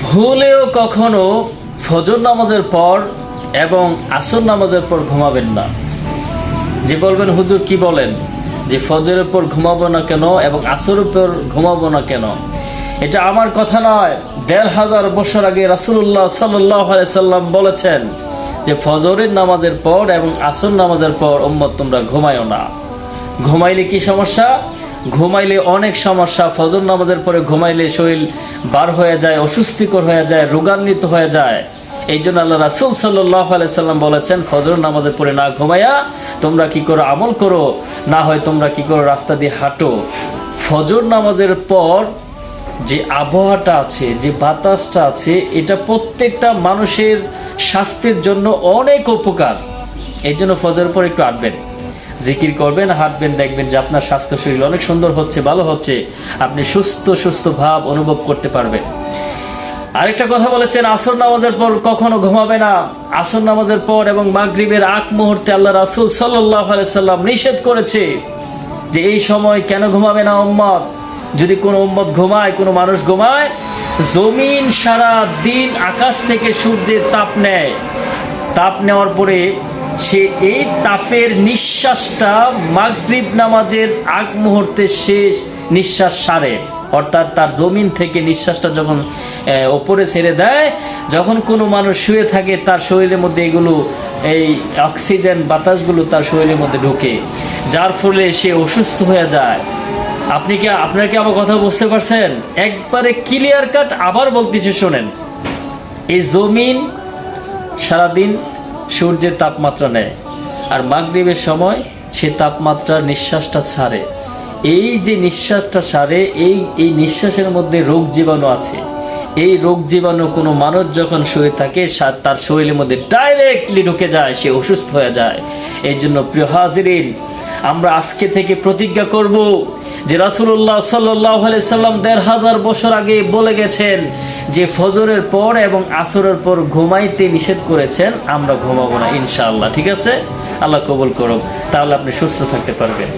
ভুলেও কখনো ফজর নামাজের পর এবং আসর নামাজের পর ঘুমাবেন না। যে বলবেন হুজুর কি বলেন যে ফজরের পর ঘুমাবো না কেন এবং আসরের পর ঘুমাবো না কেন? এটা আমার কথা নয়, ১৫০০ বছর আগে রাসূলুল্লাহ সাল্লাল্লাহু আলাইহি সাল্লাম বলেছেন যে ফজরের নামাজের পর এবং আসর নামাজের পর উম্মত তোমরা ঘুমায়ো না। ঘুমাইলে কি সমস্যা? ঘুমাইলে অনেক সমস্যা। ফজর নামাজের পরে ঘুমাইলে শরীর বার হয়ে যায়, অসুস্থিকর হয়ে যায়, রোগান্বিত হয়ে যায়। এই জন্য আল্লাহ রাসূল সাল্লাল্লাহু আলাইহি সাল্লাম বলেছেন ফজর নামাজের পরে না ঘুমাইয়া তোমরা কি করো? আমল করো, না হয় তোমরা কি করো? রাস্তা দিয়ে হাঁটো। ফজর নামাজের পর যে আবহাওয়াটা আছে, যে বাতাসটা আছে, এটা প্রত্যেকটা মানুষের স্বাস্থ্যের জন্য অনেক উপকার। এই জন্য ফজরের পর একটু হাঁটবেন, জিকির করবেন, হাঁটবেন, দেখবেন যে আপনার স্বাস্থ্য শরীর অনেক সুন্দর হচ্ছে, ভালো হচ্ছে, আপনি সুস্থ ভাব অনুভব করতে পারবেন। আরেকটা কথা বলেছেন আসর নামাজের পর কখনো ঘুমাবে না। আসর নামাজের পর এবং মাগরিবের আগ মুহূর্তে আল্লাহ রাসূল সাল্লাল্লাহু আলাইহি সাল্লাম নিষেধ করেছে যে এই সময় কেন ঘুমাবে না উম্মত? যদি কোনো উম্মত ঘুমায়, কোনো মানুষ ঘুমায়, জমিন সারা দিন আকাশ থেকে সূর্যের তাপ নেয়। তাপ নেওয়ার পরে সে এই তাপের নিঃশ্বাসটা মাগরিব নামাজের আগ মুহূর্তে শেষ নিঃশ্বাস সারে, অর্থাৎ তার জমিন থেকে নিঃশ্বাসটা যখন ওপরে ছেড়ে দেয়, যখন কোনো মানুষ শুয়ে থাকে তার শরীরের মধ্যে এগুলো এই অক্সিজেন বাতাসগুলো তার শরীরের মধ্যে ঢোকে, যার ফলে সে অসুস্থ হয়ে যায়। আপনারা কি আমার কথা বুঝতে পারছেন? একবারে ক্লিয়ার কাট আবার বলতেছি, শোনেন। এই জমিন সারাদিন সূর্যের তাপমাত্রা নেয়, আর মাগরিবের সময় সে তাপমাত্রার নিঃশ্বাসটা ছাড়ে। এই যে নিঃশ্বাসটা ছাড়ে, এই নিঃশ্বাসের মধ্যে রোগ জীবাণু আছে। এই রোগ জীবাণু কোনো মানুষ যখন শুয়ে থাকে তার শরীরের মধ্যে ডাইরেক্টলি ঢুকে যায়, সে অসুস্থ হয়ে যায়। এই জন্য প্রিয় হাজিরিন, আমরা আজকে থেকে প্রতিজ্ঞা করব যে রাসূলুল্লাহ সাল্লাল্লাহু আলাইহি সাল্লাম ১৫০০ বছর আগে বলে গেছেন যে ফজরের পর এবং আসরের পর ঘুমাইতে নিষেধ করেছেন, আমরা ঘুমাবো না ইনশাআল্লাহ। ঠিক আছে? আল্লাহ কবুল করুক, তাহলে আপনি সুস্থ থাকতে পারবেন।